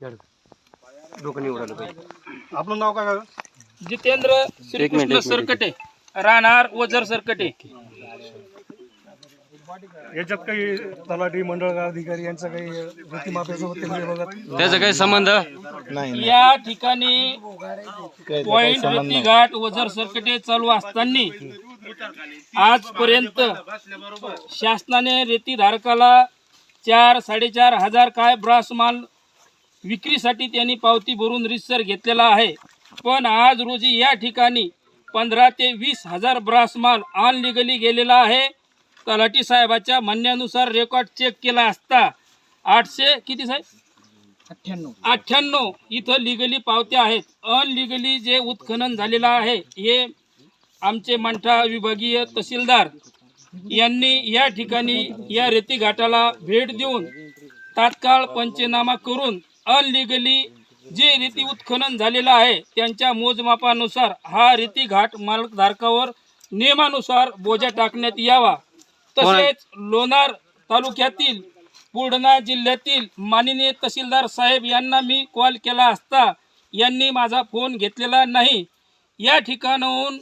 डोकं निवडायला पाहिजे. आपलं नाव काय? जितेंद्र श्रीकृष्ण सरकटे, राहणार वजर सरकटे. याच्यात काही तलाठी मंडळ अधिकारी यांचा काही रेतीमाफियासोबत बघत त्याचा काही संबंध नाही. या ठिकाणी पॉइंट रेती घाट वजर सरकटे चालू असताना आजपर्यंत शासनाने रेती धारकाला 4-4.5 हजार काय ब्रास माल विक्रीसाठी त्यांनी पावती भरून रितसर घेतलेला आहे. पण आज रोजी या ठिकाणी 15 ते 20 हजार ब्रास माल अनलिगली गेलेला आहे. तलाठी साहेबाच्या म्हणण्यानुसार रेकॉर्ड चेक केला असता 800 किती साहेब 98 इथं लिगली पावत्या आहेत. अनलिगली जे उत्खनन झालेलं आहे हे आमचे मंठा विभागीय तहसीलदार यांनी या ठिकाणी या रेती घाटाला भेट देऊन तात्काळ पंचनामा करून अनलिगली जे रेती उत्खनन झालेलं आहे त्यांच्या मोजमापानुसार हा रेती घाट मालकधारकावर नियमानुसार बोजा टाकण्यात यावा. तसेच लोणार तालुक्यातील बुलढाणा जिल्ह्यातील माननीय तहसीलदार साहेब यांना मी कॉल केला असता यांनी माझा फोन घेतलेला नाही. या ठिकाणाहून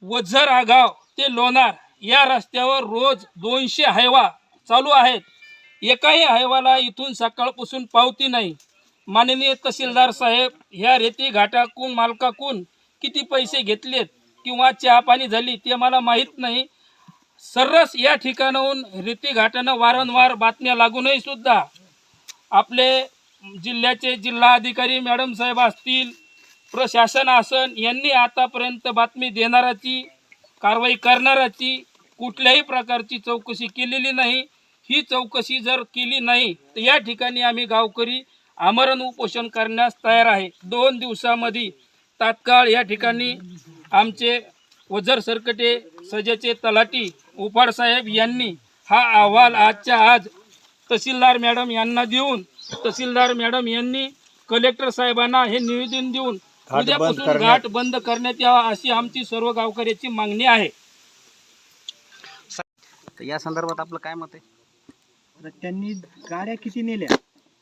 वझर आगाव ते लोणार या रस्त्यावर रोज 200 हायवा चालू आहेत. एकाही हायवाला इथून सकाळपासून पावती नाही. माननीय तहसीलदार साहेब ह्या रेती घाटाकून मालकाकून किती पैसे घेतलेत किंवा चहा पाणी झाली ते मला माहीत नाही. सर्रास या ठिकाणाहून रेती घाटानं वारंवार बातम्या लागूनही सुद्धा आपले जिल्ह्याचे जिल्हा अधिकारी मॅडम साहेब असतील, प्रशासन असन यांनी आतापर्यंत बातमी देणाराची कारवाई करणाराची कुठल्याही प्रकारची चौकशी केलेली नाही. ही चौकशी जर केली नाही तर या ठिकाणी आम्ही गावकरी आमरण उपोषण करण्यास तयार आहे. 2 दिवसामध्ये तात्काळ या ठिकाणी आमचे वजर सरकटे सजेचे तलाठी उपाड साहेब यांनी हा अहवाल आजच्या आज तहसीलदार मॅडम यांना देऊन तहसीलदार मॅडम यांनी कलेक्टर साहेबांना हे निवेदन देऊन उद्यापासून घाट बंद करण्यात यावा अशी आमची सर्व गावकऱ्याची मागणी आहे. या संदर्भात आपलं काय मत आहे? त्यांनी गाड्या किती नेल्या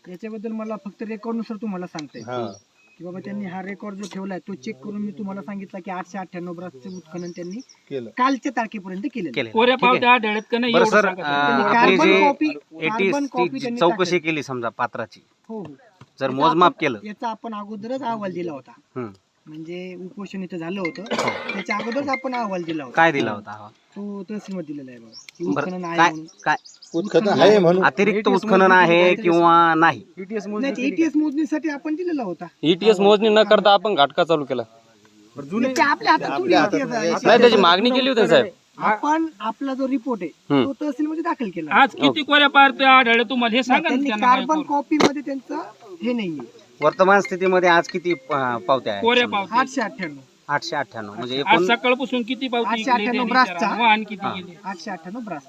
याच्याबद्दल मला फक्त रेकॉर्डनुसार तुम्हाला सांगता येईल की बाबा त्यांनी हा रेकॉर्ड जो ठेवलाय तो चेक करून मी तुम्हाला सांगितलं की 898 ब्रासचे उत्खनन त्यांनी कालच्या तारखेपर्यंत केलं. कोऱ्या पावत्या आढळत का नाही बरं एवढं सर, सांगा. आपली कार्बन जी कॉपी त्यांनी चौकशी केली समजा पात्राची, हो हो जर मोजमाप केलं याचा आपण अगोदरच अहवाल दिला होता. म्हणजे उपोषण इथं झालं होतं त्याच्या अगोदरच आपण अहवाल दिला होता. काय दिला होता अहवाल? तो तहसीलमध्ये दिलेला आहे बघा. बरं, उत्खनन आहे काय म्हणून. काय उत्खनन आहे म्हणून अतिरिक्त उत्खनन आहे किंवा नाही? नाही, ETS मोजणीसाठी आपण दिलेला होता. ETS मोजणी न करता आपण घाटका चालू केला. ते आपल्या हातात थोडी ETS आहे. नाही, त्याची मागणी केली होती साहेब. आपण आपला जो रिपोर्ट आहे तो तहसीलमध्ये दाखल केला. आज किती कोऱ्या पावत्या आढळल्या तुम्हाला हे सांगा ना त्यांनी त्यांना. कार्बन कॉपी मध्ये त्यांचं हे नाहीये. वर्तमान स्थितीमध्ये आज किती पावत्या आहेत? कोऱ्या पावत्या 898 898 म्हणजे आज एकूण सकाळपासून किती पावती 898 ब्रासचा. आणि किती गेले? 898 ब्रास.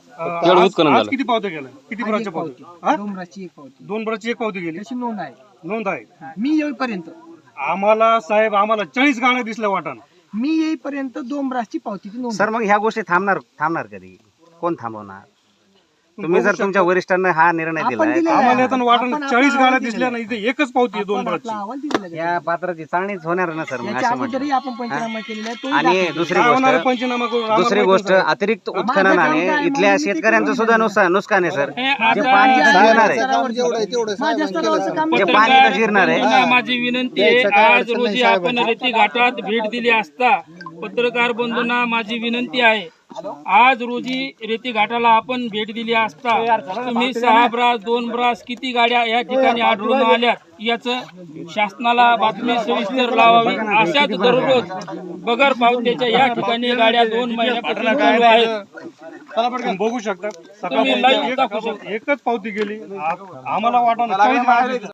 केवढं उत्खनन आज झालं? किती पावत्या गेल्या? किती ब्रासच्या पावती? 2 ब्रासची एक पावती 2 ब्रासची एक पावती गेली. त्याची नोंद आहे. नोंद आहे. मी येईपर्यंत आम्हाला साहेब 40 गाड्या दिसल्या वाटाणा. मी येईपर्यंत 2 ब्रासची पावतीची नोंद सर, मग ह्या गोष्टी थांबणार कधी? कोण थांबवणार? तुम्ही जर तुमच्या वरिष्ठांना हा निर्णय आपण दिलाय, दिलेला आहे. आम्हाला येताना वाटाणा आपण 40 आपला गाड्या अहवाल दिसल्या नाही, इथे एकच पावती आहे 2 आपण ब्रासची. आपला अहवाल दिलेला आहे. या पात्राची चाळणीच होणार ना सर. मग याच्या असं अगोदरही म्हटलं. आपण पंचनामा केलेला आहे. तोही आणि दाखल दुसरी काय होणार गोष्ट पंचनामा करून? आम्हाला दुसरी माहिती गोष्ट नाही. अतिरिक्त उत्खननाने इथल्या शेतकऱ्यांचं सुद्धा नुकसान आहे सर. हे जे आता पाणी इथं जिरणार आहे, माझ्या स्तरावरचं काम जे मी पाणी इथं जिरणार आहे. बंधूंना माझी विनंती आहे, आज रोजी आपण रेती घाटात भेट दिली असता पत्रकार बंधूंना माझी विनंती आहे, आज रोजी रेती घाटाला आपण भेट दिली असता तुम्ही 6 ब्रास 2 ब्रास किती गाड्या या ठिकाणी आढळून आल्यात याचं शासनाला बातमी सविस्तर लावावी. अशाच दररोज बगर पावत्याच्या या ठिकाणी गाड्या 2 महिन्यापासून चालू आहेत. बघू शकता तुम्ही live सकाळी दाखवू शकता. एकच पावती गेली. आम्हाला वाटाणा 40 गाड्या